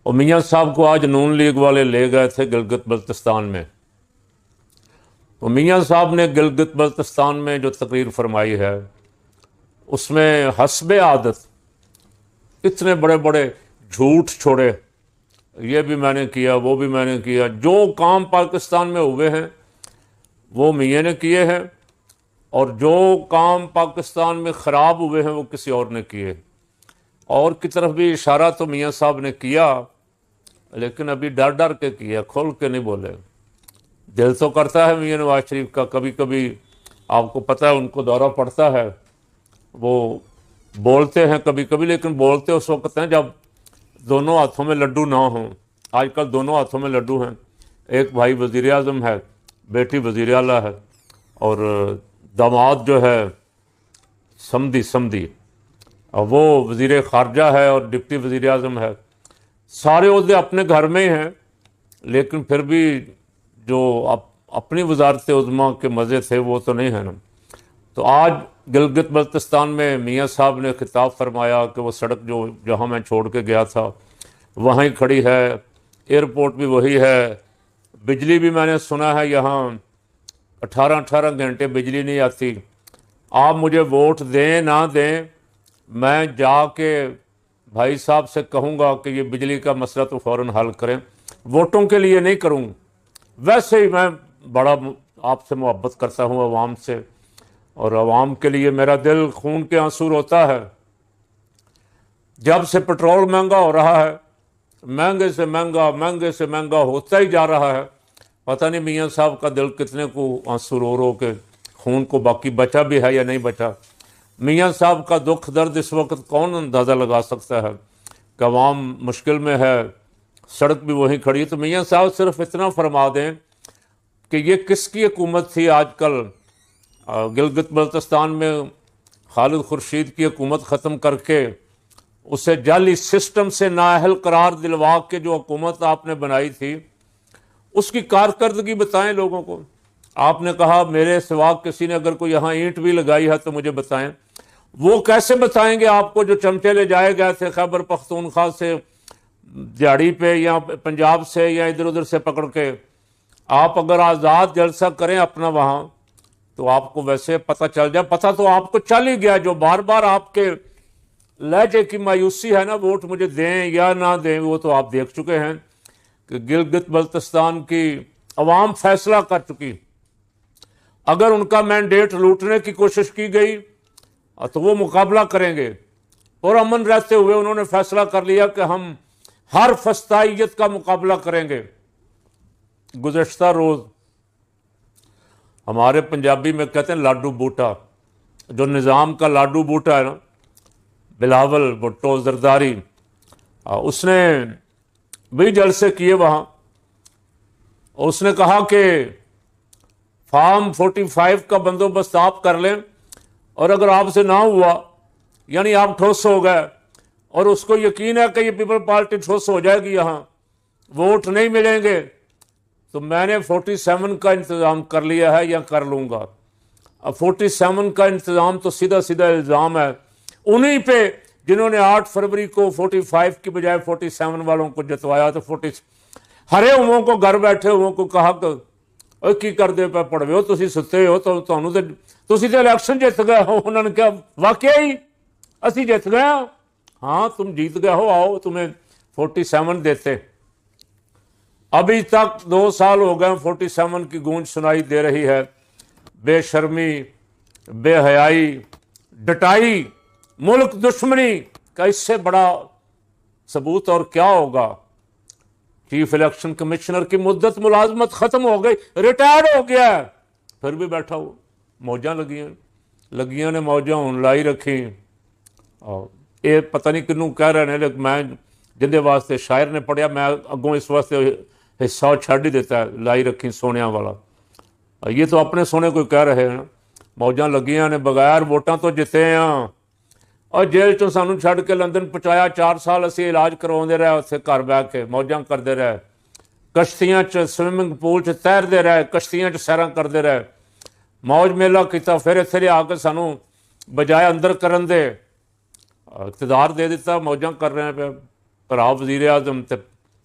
اور میاں صاحب کو آج نون لیگ والے لے گئے تھے گلگت بلتستان میں. تو میاں صاحب نے گلگت بلتستان میں جو تقریر فرمائی ہے اس میں حسب عادت اتنے بڑے بڑے جھوٹ چھوڑے. یہ بھی میں نے کیا، وہ بھی میں نے کیا. جو کام پاکستان میں ہوئے ہیں وہ میاں نے کیے ہیں، اور جو کام پاکستان میں خراب ہوئے ہیں وہ کسی اور نے کیے. اور کی طرف بھی اشارہ تو میاں صاحب نے کیا، لیکن ابھی ڈر ڈر کے کیا، کھول کے نہیں بولے. دل تو کرتا ہے میاں نواز شریف کا، کبھی کبھی آپ کو پتہ ہے ان کو دورہ پڑتا ہے، وہ بولتے ہیں کبھی کبھی، لیکن بولتے اس وقت ہیں جب دونوں ہاتھوں میں لڈو نہ ہوں. آج کل دونوں ہاتھوں میں لڈو ہیں. ایک بھائی وزیر اعظم ہے، بیٹی وزیر اعلیٰ ہے، اور داماد جو ہے سمدھی اور وہ وزیر خارجہ ہے اور ڈپٹی وزیر اعظم ہے. سارے عہدے اپنے گھر میں ہی ہیں، لیکن پھر بھی جو اپنی وزارت عظمیٰ کے مزے تھے وہ تو نہیں ہے نا. تو آج گلگت بلتستان میں میاں صاحب نے خطاب فرمایا کہ وہ سڑک جہاں میں چھوڑ کے گیا تھا وہیں کھڑی ہے، ایئرپورٹ بھی وہی ہے، بجلی بھی میں نے سنا ہے یہاں 18 گھنٹے بجلی نہیں آتی. آپ مجھے ووٹ دیں نہ دیں، میں جا کے بھائی صاحب سے کہوں گا کہ یہ بجلی کا مسئلہ تو فوراً حل کریں. ووٹوں کے لیے نہیں کروں، ویسے ہی میں بڑا آپ سے محبت کرتا ہوں، عوام سے، اور عوام کے لیے میرا دل خون کے آنسو روتا ہے. جب سے پٹرول مہنگا ہو رہا ہے، مہنگے سے مہنگا ہوتا ہی جا رہا ہے. پتہ نہیں میاں صاحب کا دل کتنے کو آنسو رو رو کے خون کو باقی بچا بھی ہے یا نہیں بچا. میاں صاحب کا دکھ درد اس وقت کون اندازہ لگا سکتا ہے کہ عوام مشکل میں ہے، سڑک بھی وہیں کھڑی ہے. تو میاں صاحب صرف اتنا فرما دیں کہ یہ کس کی حکومت تھی. آج کل گلگت بلتستان میں خالد خورشید کی حکومت ختم کر کے اسے جعلی سسٹم سے نااہل قرار دلوا کے جو حکومت آپ نے بنائی تھی اس کی کارکردگی بتائیں لوگوں کو. آپ نے کہا میرے سوا کسی نے اگر کوئی یہاں اینٹ بھی لگائی ہے تو مجھے بتائیں. وہ کیسے بتائیں گے آپ کو جو چمچے لے جائے گئے تھے خیبر پختونخوا سے دیہڑی پہ یا پنجاب سے یا ادھر ادھر سے پکڑ کے. آپ اگر آزاد جلسہ کریں اپنا وہاں تو آپ کو ویسے پتہ چل جائے. پتہ تو آپ کو چل ہی گیا. جو بار بار آپ کے لہجے کی مایوسی ہے نا، ووٹ مجھے دیں یا نہ دیں، وہ تو آپ دیکھ چکے ہیں کہ گلگت بلتستان کی عوام فیصلہ کر چکی. اگر ان کا مینڈیٹ لوٹنے کی کوشش کی گئی تو وہ مقابلہ کریں گے، اور امن رہتے ہوئے انہوں نے فیصلہ کر لیا کہ ہم ہر فسطائیت کا مقابلہ کریں گے. گزشتہ روز ہمارے پنجابی میں کہتے ہیں لاڈو بوٹا، جو نظام کا لاڈو بوٹا ہے نا، بلاول بھٹو زرداری، اس نے بھی جلسے کیے وہاں. اس نے کہا کہ فارم 45 کا بندوبست آپ کر لیں، اور اگر آپ سے نہ ہوا یعنی آپ ٹھوس ہو گئے اور اس کو یقین ہے کہ یہ پیپل پارٹی ٹھوس ہو جائے گی، یہاں ووٹ نہیں ملیں گے، تو میں نے 47 کا انتظام کر لیا ہے یا کر لوں گا. اب 47 کا انتظام تو سیدھا سیدھا الزام ہے انہی پہ جنہوں نے 8 فروری کو 45 کی بجائے 47 والوں کو جتوایا. تو 40 ہرے ہووں کو گھر بیٹھے ہووں کو کہا کہ کی کرتے پہ پڑھوے ہو تسی ستے ہو تو تسی تے الیکشن جیت گئے ہو. انہوں نے کہا واقعی اسی جیت گئے ہوں. ہاں تم جیت گئے ہو، آؤ تمہیں 47 دیتے. ابھی تک 2 سال ہو گئے 47 کی گونج سنائی دے رہی ہے. بے شرمی، بے حیائی، ڈٹائی، ملک دشمنی کا اس سے بڑا ثبوت اور کیا ہوگا. چیف الیکشن کمشنر کی مدت ملازمت ختم ہو گئی، ریٹائرڈ ہو گیا ہے، پھر بھی بیٹھا ہو. موجاں لگیاں نے موجاں ہوں لائی رکھی. اور یہ پتہ نہیں کنوں کہہ رہے ہیں، لیکن میں جندے واسطے شاعر نے پڑھیا، میں اگوں اس واسطے حصہ چھڈ ہی دیتا ہے، لائی رکھی سونیاں والا. یہ تو اپنے سونے کو کہہ رہے ہیں. موجاں لگیاں نے بغیر ووٹاں تو جتے ہیں، اور جیل چوں سانوں چھڈ کے لندن پہنچایا. 4 سال اسی علاج کرواؤندے رہے، اتنے گھر بہ کے موجاں کرتے رہے، کشتیاں سوئمنگ پول تیرتے رہے، کشتیاں سیراں کرتے رہے، موج میلہ کیتا. پھر اتنے لیا کے سانوں بجائے اندر کرن دے اقتدار دے دیتا، موجاں کر رہے ہیں پہ. بھرا وزیر اعظم تے